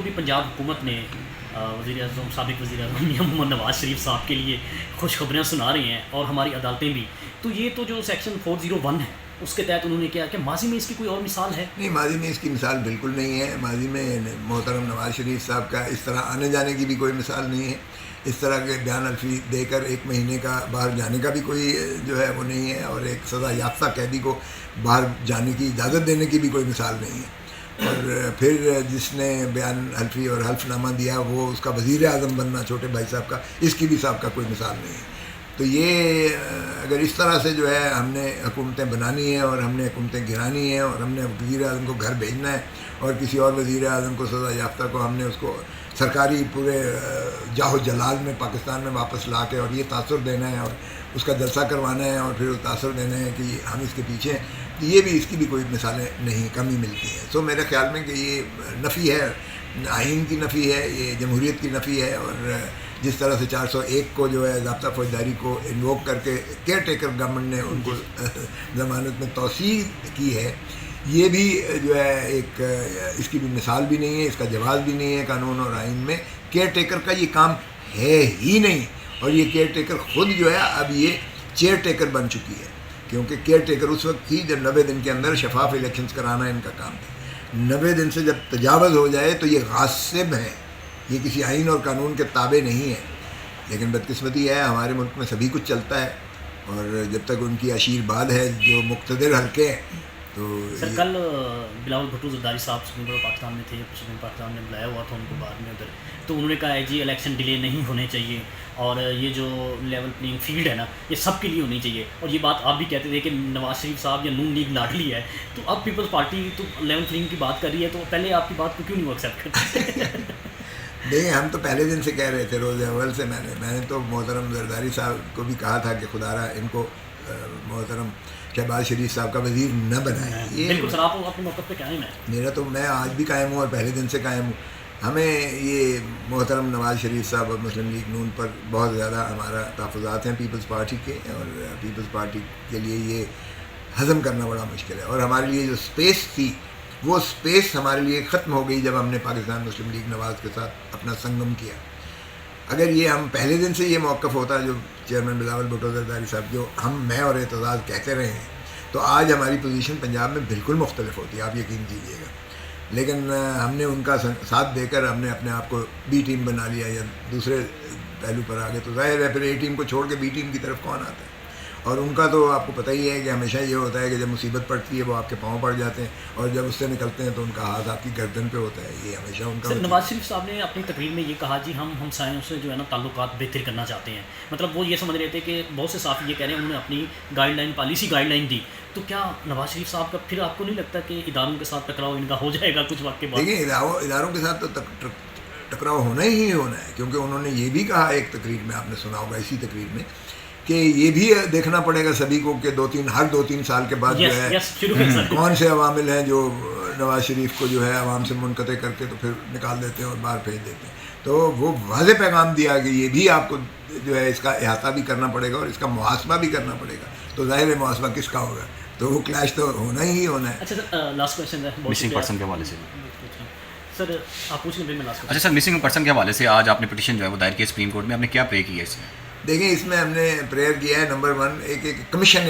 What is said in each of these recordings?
بھی پنجاب حکومت نے وزیر اعظم سابق وزیر اعظم محمد نواز شریف صاحب کے لیے خوشخبریاں سنا رہی ہیں اور ہماری عدالتیں بھی. تو یہ تو جو سیکشن 401 ہے اس کے تحت انہوں نے کیا کہ ماضی میں اس کی کوئی اور مثال ہے؟ نہیں، ماضی میں اس کی مثال بالکل نہیں ہے. ماضی میں محترم نواز شریف صاحب کا اس طرح آنے جانے کی بھی کوئی مثال نہیں ہے. اس طرح کے بیان الفی دے کر 1 مہینے کا باہر جانے کا بھی کوئی جو ہے وہ نہیں ہے، اور ایک سزا یافتہ قیدی کو باہر جانے کی اجازت دینے کی بھی کوئی مثال نہیں ہے. اور پھر جس نے بیان حلفی اور حلف نامہ دیا وہ اس کا وزیر اعظم بننا چھوٹے بھائی صاحب کا، اس کی بھی صاحب کا کوئی مثال نہیں ہے. تو یہ اگر اس طرح سے جو ہے ہم نے حکومتیں بنانی ہیں اور ہم نے حکومتیں گرانی ہیں اور ہم نے وزیر اعظم کو گھر بھیجنا ہے اور کسی اور وزیر اعظم کو سزا یافتہ کو ہم نے اس کو سرکاری پورے جاہ و جلال میں پاکستان میں واپس لا کے اور یہ تاثر دینا ہے اور اس کا جلسہ کروانا ہے اور پھر تاثر دینا ہے کہ ہم اس کے پیچھے ہیں، یہ بھی اس کی بھی کوئی مثالیں نہیں، کم ہی ملتی ہیں. سو میرے خیال میں کہ یہ نفی ہے، آئین کی نفی ہے، یہ جمہوریت کی نفی ہے. اور جس طرح سے 401 کو جو ہے ضابطہ فوجداری کو انووک کر کے کیئر ٹیکر گورنمنٹ نے ان کو ضمانت میں توسیع کی ہے، یہ بھی جو ہے ایک اس کی بھی مثال بھی نہیں ہے، اس کا جواز بھی نہیں ہے قانون اور آئین میں. کیئر ٹیکر کا یہ کام ہے ہی نہیں، اور یہ کیئر ٹیکر خود جو ہے اب یہ چیئر ٹیکر بن چکی ہے، کیونکہ کیئر ٹیکر اس وقت تھی جب 90 دن کے اندر شفاف الیکشنز کرانا ان کا کام تھا. 90 دن سے جب تجاوز ہو جائے تو یہ غاصب ہے، یہ کسی آئین اور قانون کے تابع نہیں ہے. لیکن بدقسمتی ہے ہمارے ملک میں سبھی کچھ چلتا ہے، اور جب تک ان کی آشیرواد ہے جو مقتدر حلقے ہیں. تو سر کل بلاول بھٹو زرداری صاحب سپریم پاکستان میں تھے، سپریم پاکستان نے بلایا ہوا تھا ان کو بعد میں ادھر، تو انہوں نے کہا ہے جی الیکشن ڈیلے نہیں ہونے چاہیے اور یہ جو لیول پلینگ فیلڈ ہے نا یہ سب کے لیے ہونی چاہیے. اور یہ بات آپ بھی کہتے تھے کہ نواز شریف صاحب یا نون لیگ لاڈلی ہے، تو اب پیپلز پارٹی تو لیول پلینگ کی بات کر رہی ہے، تو پہلے آپ کی بات کو کیوں نہیں وہ ایکسیپٹ کرتے؟ نہیں، ہم تو پہلے دن سے کہہ رہے تھے، روز اول سے میں نے تو محترم زرداری صاحب کو بھی کہا تھا کہ خدا را ان کو محترم شہباز شریف صاحب کا وزیر نہ بنائے. یہ بالکل سر، آپ اپنے موقع پہ قائم ہیں. میں آج بھی قائم ہوں اور پہلے دن سے قائم ہوں. ہمیں یہ محترم نواز شریف صاحب اور مسلم لیگ نون پر بہت زیادہ ہمارا تحفظات ہیں پیپلز پارٹی کے، اور پیپلز پارٹی کے لیے یہ ہضم کرنا بڑا مشکل ہے. اور ہمارے لیے جو اسپیس تھی وہ اسپیس ہمارے لیے ختم ہو گئی جب ہم نے پاکستان مسلم لیگ نواز کے ساتھ اپنا سنگم کیا. اگر یہ ہم پہلے دن سے یہ موقف ہوتا جو چیئرمین بلاول بھٹو زرداری صاحب جو میں اور اعتزاز کہتے رہے ہیں، تو آج ہماری پوزیشن پنجاب میں بالکل مختلف ہوتی ہے، آپ یقین کیجیے گا. لیکن ہم نے ان کا ساتھ دے کر ہم نے اپنے آپ کو بی ٹیم بنا لیا یا دوسرے پہلو پر آگے، تو ظاہر ہے پھر اے ٹیم کو چھوڑ کے بی ٹیم کی طرف کون آتا ہے. اور ان کا تو آپ کو پتہ ہی ہے کہ ہمیشہ یہ ہوتا ہے کہ جب مصیبت پڑتی ہے وہ آپ کے پاؤں پڑ جاتے ہیں، اور جب اس سے نکلتے ہیں تو ان کا ہاتھ آپ کی گردن پہ ہوتا ہے. یہ ہمیشہ ان کا. نواز شریف صاحب نے اپنی تقریر میں یہ کہا جی ہم ہمسایوں سے جو ہے نا تعلقات بہتر کرنا چاہتے ہیں. مطلب وہ یہ سمجھ رہے تھے کہ بہت سے صحافی یہ کہہ رہے ہیں انہوں نے اپنی guideline policy guideline دی، تو کیا نواز شریف صاحب کا پھر آپ کو نہیں لگتا کہ اداروں کے ساتھ ٹکراؤ ان کا ہو جائے گا کچھ وقت کے بعد؟ دیکھیں اداروں کے ساتھ تو ٹکراؤ ہونا ہی ہونا ہے، کیونکہ انہوں نے یہ بھی کہا ایک تقریر میں، آپ نے سنا ہوگا اسی تقریر میں، کہ یہ بھی دیکھنا پڑے گا سبھی کو کہ ہر 2-3 سال کے بعد جو ہے کون سے عوامل ہیں جو نواز شریف کو جو ہے عوام سے منقطع کر کے تو پھر نکال دیتے ہیں اور باہر بھیج دیتے ہیں. تو وہ واضح پیغام دیا کہ یہ بھی آپ کو جو ہے اس کا احاطہ بھی کرنا پڑے گا اور اس کا محاسبہ بھی کرنا پڑے گا. تو ظاہر ہے محاسبہ کس کا ہوگا، تو وہ کلیش تو ہونا ہی ہونا ہے. اچھا سر، لاسٹ کویشچن ہے مسنگ پرسن کے حوالے سے. سر آپ پوچھ لیں. اچھا سر، مسنگ پرسن کے حوالے سے آج آپ نے پٹیشن جو ہے وہ دائر کی سپریم کورٹ میں، آپ نے کیا پرے کیا ہے اس میں؟ دیکھیں اس میں ہم نے پریئر کیا ہے نمبر 1 ایک کمیشن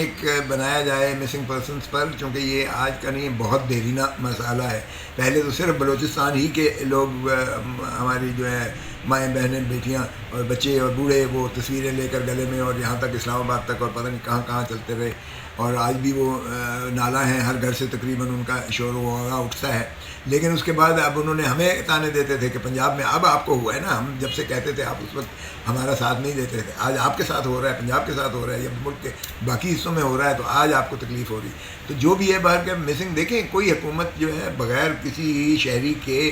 بنایا جائے مسنگ پرسنس پر، چونکہ یہ آج کا نہیں بہت دیرینہ مسئلہ ہے. پہلے تو صرف بلوچستان ہی کے لوگ ہماری جو ہے مائیں بہنیں بیٹیاں اور بچے اور بوڑھے وہ تصویریں لے کر گلے میں اور یہاں تک اسلام آباد تک اور پتہ نہیں کہاں کہاں چلتے رہے، اور آج بھی وہ نالا ہیں ہر گھر سے تقریباً ان کا شور وغیرہ اٹھتا ہے. لیکن اس کے بعد اب انہوں نے ہمیں تانے دیتے تھے کہ پنجاب میں اب آپ کو ہوا ہے نا، ہم جب سے کہتے تھے آپ اس وقت ہمارا ساتھ نہیں دیتے تھے، آج آپ کے ساتھ ہو رہا ہے، پنجاب کے ساتھ ہو رہا ہے یا ملک کے باقی حصوں میں ہو رہا ہے، تو آج آپ کو تکلیف ہو رہی. تو جو بھی ہے باہر کے مسنگ، دیکھیں کوئی حکومت جو ہے بغیر کسی شہری کے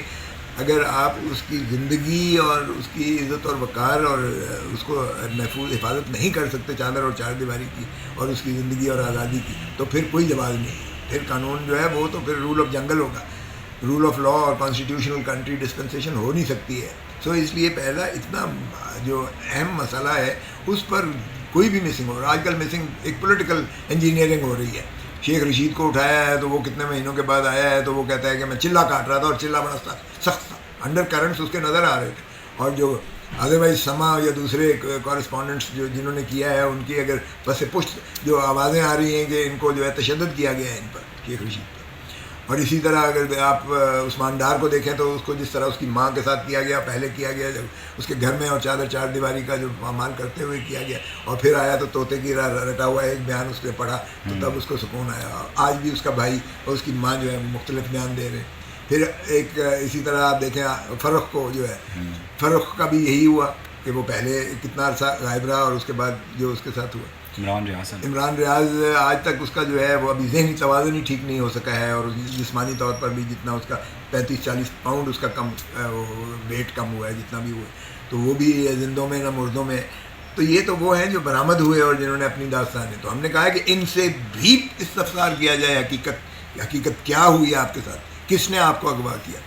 اگر آپ اس کی زندگی اور اس کی عزت اور وقار اور اس کو محفوظ حفاظت نہیں کر سکتے چادر اور چار دیواری کی اور اس کی زندگی اور آزادی کی، تو پھر کوئی جواز نہیں. پھر قانون جو ہے وہ تو پھر رول آف جنگل ہوگا، رول آف لا اور کانسٹیٹیوشنل کنٹری ڈسپنسیشن ہو نہیں سکتی ہے. سو اس لیے پہلا اتنا جو اہم مسئلہ ہے اس پر کوئی بھی مسنگ ہو رہا. آج کل مسنگ ایک پولیٹیکل انجینئرنگ ہو رہی ہے. شیخ رشید کو اٹھایا ہے تو وہ کتنے مہینوں کے بعد آیا ہے تو وہ کہتا ہے کہ میں چلہ کاٹ رہا تھا اور چلہ بڑا سخت تھا. انڈر کرنٹس اس کے نظر آ رہے تھے. اور جو ادروائز سما یا دوسرے کورسپونڈنٹس جنہوں نے کیا ہے ان کی اگر پس پشت جو آوازیں آ رہی ہیں کہ ان کو جو ہے تشدد کیا گیا ہے ان پر شیخ رشید پر. اور اسی طرح اگر آپ عثمان ڈار کو دیکھیں تو اس کو جس طرح اس کی ماں کے ساتھ کیا گیا, پہلے کیا گیا جب اس کے گھر میں اور چار دیواری کا جو پامال کرتے ہوئے کیا گیا, اور پھر آیا تو طوطے کی رٹا ہوا ایک بیان اس نے پڑھا تو تب اس کو سکون آیا. آج بھی اس کا بھائی اور اس کی ماں جو ہے مختلف بیان دے رہے ہیں. پھر ایک اسی طرح آپ دیکھیں فرخ کو جو ہے, فرخ کا بھی یہی ہوا کہ وہ پہلے کتنا عرصہ غائب رہا اور اس کے بعد جو اس کے ساتھ ہوا عمران ریاض آج تک اس کا جو ہے وہ ابھی ذہنی توازن ہی ٹھیک نہیں ہو سکا ہے, اور جسمانی طور پر بھی جتنا اس کا 35-40 پاؤنڈ اس کا کم ویٹ کم ہوا ہے جتنا بھی ہوا ہے, تو وہ بھی زندوں میں نہ مردوں میں. تو یہ تو وہ ہیں جو برآمد ہوئے اور جنہوں نے اپنی داستانیں, تو ہم نے کہا کہ ان سے بھی استفسار کیا جائے حقیقت کیا ہوئی ہے آپ کے ساتھ, کس نے آپ کو اغوا کیا,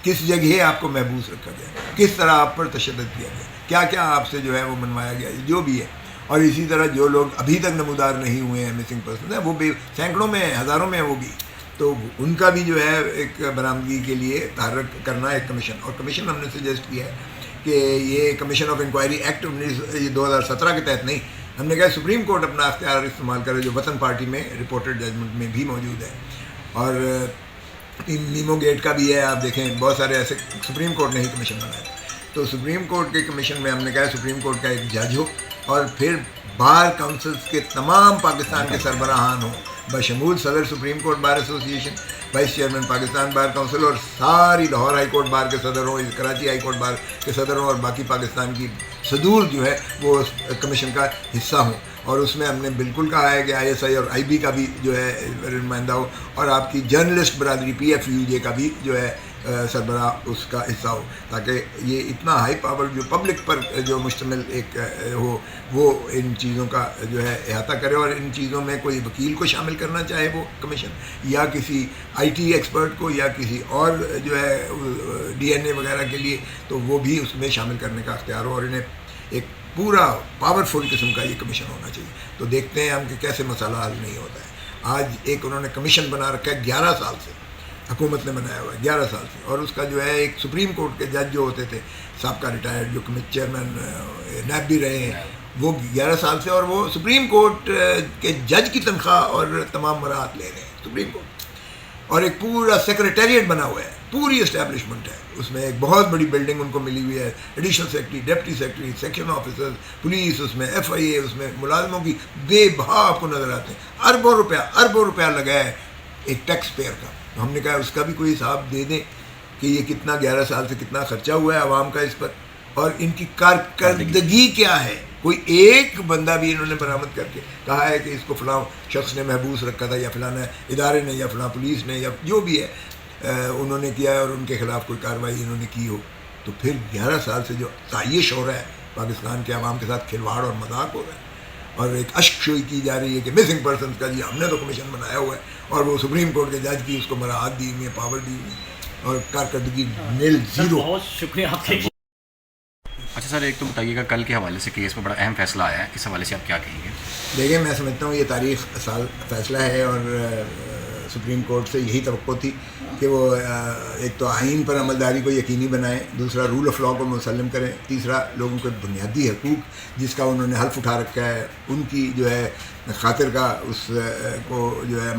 کس جگہ آپ کو محبوس رکھا گیا, کس طرح آپ پر تشدد کیا گیا, کیا کیا آپ سے جو ہے وہ منوایا گیا, جو بھی ہے. اور اسی طرح جو لوگ ابھی تک نمودار نہیں ہوئے ہیں مسنگ پرسن ہیں وہ بھی سینکڑوں میں ہیں, ہزاروں میں ہیں وہ بھی, تو ان کا بھی جو ہے ایک برآمدگی کے لیے تحرک کرنا ایک کمیشن. اور کمیشن ہم نے سجیسٹ کیا ہے کہ یہ کمیشن آف انکوائری ایکٹ 2017 کے تحت نہیں, ہم نے کہا سپریم کورٹ اپنا اختیار استعمال کرے جو وطن پارٹی میں رپورٹڈ ججمنٹ میں بھی موجود ہے. اور نیمو گیٹ کا بھی ہے, آپ دیکھیں بہت سارے ایسے سپریم کورٹ نے ہی کمیشن بنائے. تو سپریم کورٹ کے کمیشن میں ہم نے کہا سپریم کورٹ کا ایک جج ہو اور پھر بار کونسلز کے تمام پاکستان کے سربراہان ہوں, بشمول صدر سپریم کورٹ بار ایسوسی ایشن, vice chairman Pakistan bar council, اور ساری لاہور ہائی کورٹ بار کے صدر ہوں, کراچی ہائی کورٹ بار کے صدر ہوں, اور باقی پاکستان کی صدور جو ہے وہ اس کمیشن کا حصہ ہوں. اور اس میں ہم نے بالکل کہا ہے کہ ISI اور IB کا بھی جو ہے نمائندہ ہو, اور آپ کی جرنلسٹ برادری PFUJ کا بھی جو ہے سربراہ اس کا حصہ ہو, تاکہ یہ اتنا ہائی پاور جو پبلک پر جو مشتمل ایک ہو وہ ان چیزوں کا جو ہے احاطہ کرے. اور ان چیزوں میں کوئی وکیل کو شامل کرنا چاہے وہ کمیشن, یا کسی IT ایکسپرٹ کو, یا کسی اور جو ہے DNA وغیرہ کے لیے, تو وہ بھی اس میں شامل کرنے کا اختیار ہو, اور انہیں ایک پورا پاورفل قسم کا یہ کمیشن ہونا چاہیے. تو دیکھتے ہیں ہم کہ کیسے مسئلہ حل نہیں ہوتا ہے. آج ایک انہوں نے کمیشن بنا رکھا ہے 11 سال سے, حکومت نے بنایا ہوا ہے 11 سال سے, اور اس کا جو ہے ایک سپریم کورٹ کے جج جو ہوتے تھے سابقہ ریٹائرڈ جو چیئرمین نیب بھی رہے ہیں وہ 11 سال سے, اور وہ سپریم کورٹ کے جج کی تنخواہ اور تمام مراحت لے رہے ہیں سپریم کورٹ. اور ایک پورا سیکریٹریٹ بنا ہوا ہے, پوری اسٹیبلشمنٹ ہے, اس میں ایک بہت بڑی بلڈنگ ان کو ملی ہوئی ہے, additional secretary, deputy secretary, section officer, police, اس میں FIA, اس میں ملازموں کی بے بہا آپ کو نظر آتے ہیں. اربوں روپیہ لگا ہے ایک ٹیکس پیئر کا. ہم نے کہا اس کا بھی کوئی حساب دے دیں کہ یہ کتنا 11 سال سے کتنا خرچہ ہوا ہے عوام کا اس پر, اور ان کی کارکردگی کیا ہے. کوئی ایک بندہ بھی انہوں نے برآمد کر کے کہا ہے کہ اس کو فلاں شخص نے محبوس رکھا تھا, یا فلاں ادارے نے, یا فلاں پولیس نے, یا جو بھی ہے انہوں نے کیا ہے, اور ان کے خلاف کوئی کارروائی انہوں نے کی ہو. تو پھر 11 سال سے جو تعیش ہو رہا ہے پاکستان کے عوام کے ساتھ کھلواڑ اور مذاق ہو رہا ہے, اور ایک اشک شوئی کی جا رہی ہے کہ مسنگ پرسنس کا جی ہم نے تو کمیشن بنایا ہوا ہے, اور وہ سپریم کورٹ کے جج کی اس کو مراحت دی ہوئی ہے, پاور دی ہوئی ہے, اور کارکردگی نیل زیرو. بہت شکریہ آپ کے. اچھا سر, ایک تو بتائیے گا کل کے حوالے سے کیس میں بڑا اہم فیصلہ آیا ہے, اس حوالے سے آپ کیا کہیں گے؟ دیکھیں میں سمجھتا ہوں یہ تاریخ سال فیصلہ ہے, اور سپریم کورٹ سے یہی توقع تھی کہ وہ ایک تو آئین پر عملداری کو یقینی بنائیں, دوسرا رول آف لا کو مسلم کریں, تیسرا لوگوں کے بنیادی حقوق جس کا انہوں نے حلف اٹھا رکھا ہے ان کی جو ہے خاطر کا اس کو جو ہے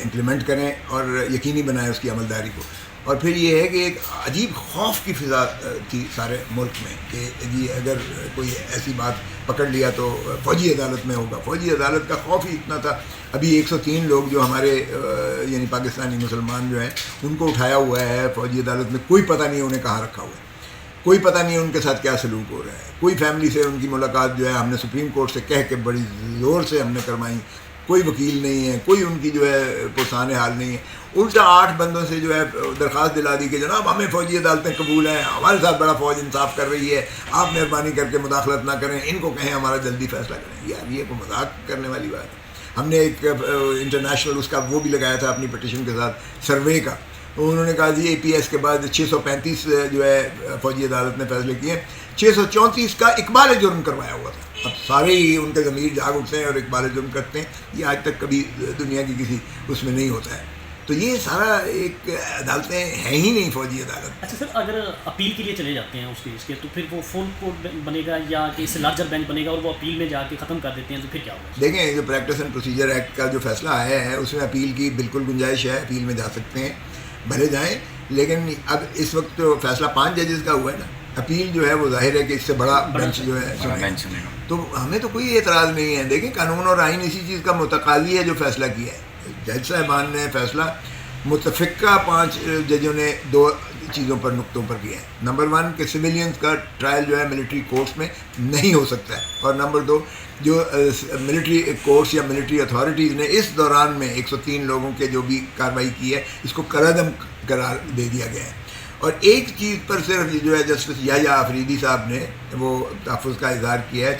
امپلیمنٹ کریں اور یقینی بنائیں اس کی عملداری کو. اور پھر یہ ہے کہ ایک عجیب خوف کی فضا تھی سارے ملک میں کہ جی اگر کوئی ایسی بات پکڑ لیا تو فوجی عدالت میں ہوگا. فوجی عدالت کا خوف ہی اتنا تھا. ابھی 103 لوگ جو ہمارے یعنی پاکستانی مسلمان جو ہیں ان کو اٹھایا ہوا ہے فوجی عدالت میں, کوئی پتہ نہیں انہیں کہاں رکھا ہوا ہے, کوئی پتہ نہیں ان کے ساتھ کیا سلوک ہو رہا ہے. کوئی فیملی سے ان کی ملاقات جو ہے ہم نے سپریم کورٹ سے کہہ کے بڑی زور سے ہم نے کروائی, کوئی وکیل نہیں ہے, کوئی ان کی جو ہے پرسان حال نہیں ہے. الٹا 8 بندوں سے جو ہے درخواست دلا دی کہ جناب ہمیں فوجی عدالتیں قبول ہیں, ہمارے ساتھ بڑا فوج انصاف کر رہی ہے, آپ مہربانی کر کے مداخلت نہ کریں, ان کو کہیں ہمارا جلدی فیصلہ کریں. یار یہ کوئی مذاق کرنے والی بات ہے. ہم نے ایک انٹرنیشنل اس کا وہ بھی لگایا تھا اپنی پٹیشن کے ساتھ سروے کا, تو انہوں نے کہا جی APS کے بعد 635 جو ہے فوجی عدالت نے فیصلے کیے, 634 کا اقبال جرم کروایا ہوا تھا. اب سارے ہی ان کے ضمیر جاگ اٹھتے ہیں اور اقبال جرم کرتے ہیں. یہ آج تک کبھی دنیا کی کسی اس میں نہیں ہوتا ہے. تو یہ سارا ایک عدالتیں ہیں ہی نہیں فوجی عدالت. اچھا سر، اگر اپیل کے لیے چلے جاتے ہیں اس کیس کے، تو پھر وہ فل کورٹ بنے گا یا کہ اس سے لارجر بینچ بنے گا اور وہ اپیل میں جا کے ختم کر دیتے ہیں، تو پھر کیا ہوگا؟ دیکھیں جو پریکٹس اینڈ پروسیجر ایکٹ کا جو فیصلہ آیا ہے اس میں اپیل کی بالکل گنجائش ہے، اپیل میں جا سکتے ہیں، بھلے جائیں. لیکن اب اس وقت تو فیصلہ 5 ججز کا ہوا ہے نا، اپیل جو ہے وہ ظاہر ہے کہ اس سے بڑا بینچ جو ہے بینچ سنے گا. تو ہمیں تو کوئی اعتراض نہیں ہے. دیکھیں قانون اور آئین اسی چیز کا متقاضی ہے جو فیصلہ کیا ہے. جج صاحبان نے فیصلہ متفقہ 5 ججوں نے 2 چیزوں پر نقطوں پر کیا ہے. نمبر 1 کہ سویلینز کا ٹرائل جو ہے ملٹری کورٹس میں نہیں ہو سکتا ہے، اور نمبر 2 جو ملٹری کورٹس یا ملٹری اتھارٹیز نے اس دوران میں 103 لوگوں کے جو بھی کارروائی کی ہے اس کو کالعدم قرار دے دیا گیا ہے. اور ایک چیز پر صرف جو ہے جسٹس یحییٰ آفریدی صاحب نے وہ تحفظ کا اظہار کیا ہے.